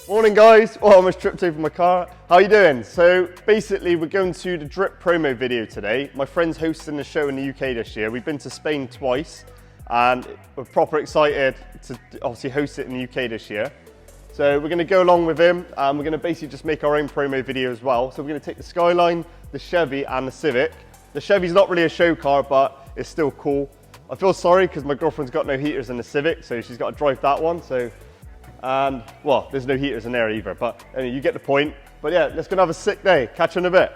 Morning guys, I almost tripped over my car. How you doing? So basically we're going to the DRIP promo video today. My friend's hosting the show in the UK this year. We've been to Spain twice and we're proper excited to obviously host it in the UK this year. So we're going to go along with him and we're going to basically just make our own promo video as well. So we're going to take the Skyline, the Chevy and the Civic. The Chevy's not really a show car, but it's still cool. I feel sorry because my girlfriend's got no heaters in the Civic, so she's got to drive that one. And well, there's no heaters in there either, but anyway, you get the point. But yeah, let's go and have a sick day. Catch you in a bit.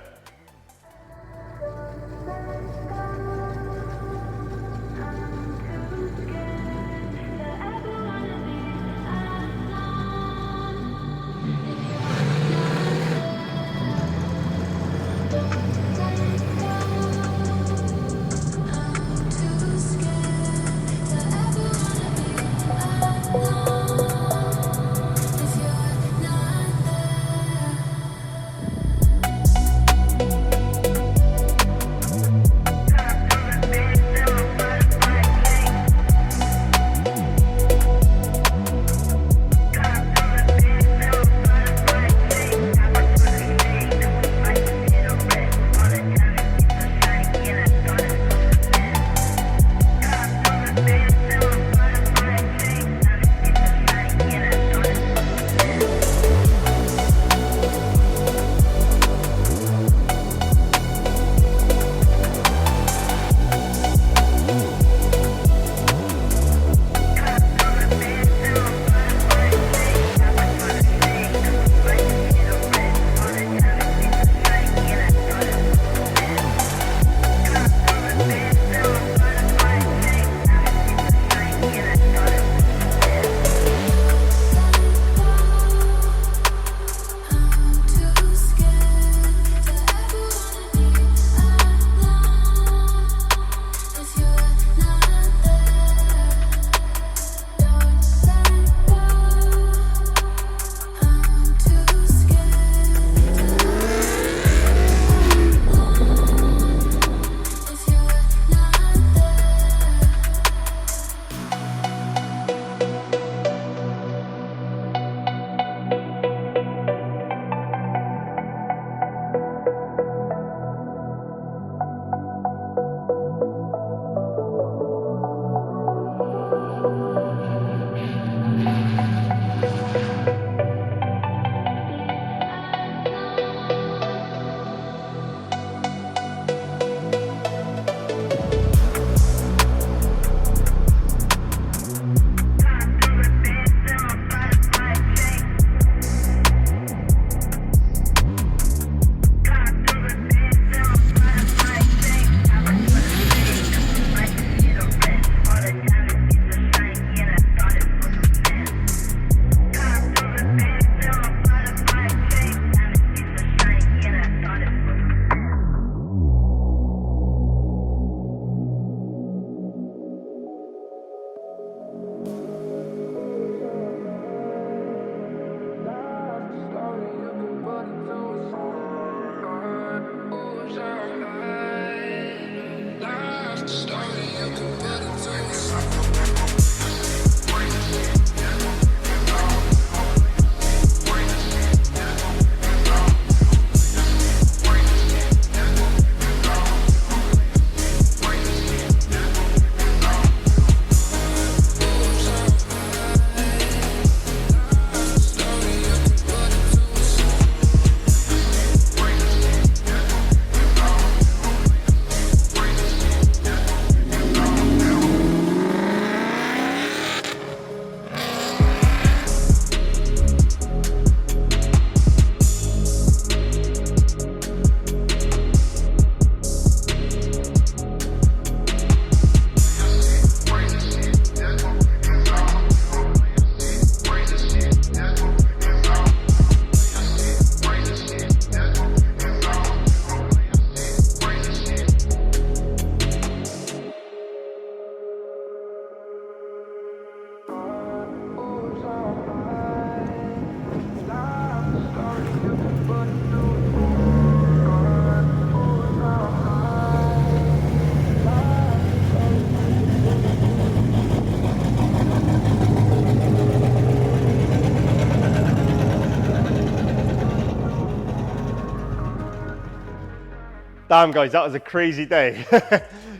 Damn guys, that was a crazy day.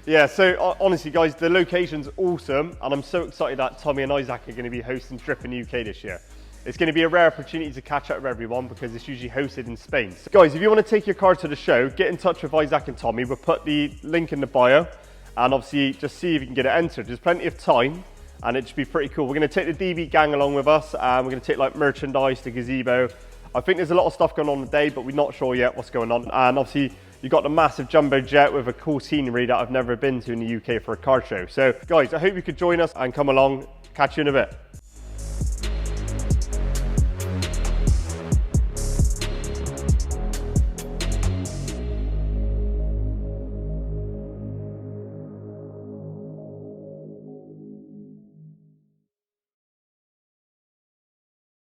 Yeah, so honestly guys, the location's awesome, and I'm so excited that Tommy and Isaac are going to be hosting DRIP in the UK this year. It's going to be a rare opportunity to catch up with everyone because it's usually hosted in Spain. So guys, if you want to take your car to the show, get in touch with Isaac and Tommy. We'll put the link in the bio, and obviously just see if you can get it entered. There's plenty of time, and it should be pretty cool. We're going to take the DB gang along with us, and we're going to take like merchandise, the gazebo. I think there's a lot of stuff going on today, but we're not sure yet what's going on. And obviously, you've got the massive jumbo jet with a cool scenery that I've never been to in the UK for a car show. So guys, I hope you could join us and come along. Catch you in a bit.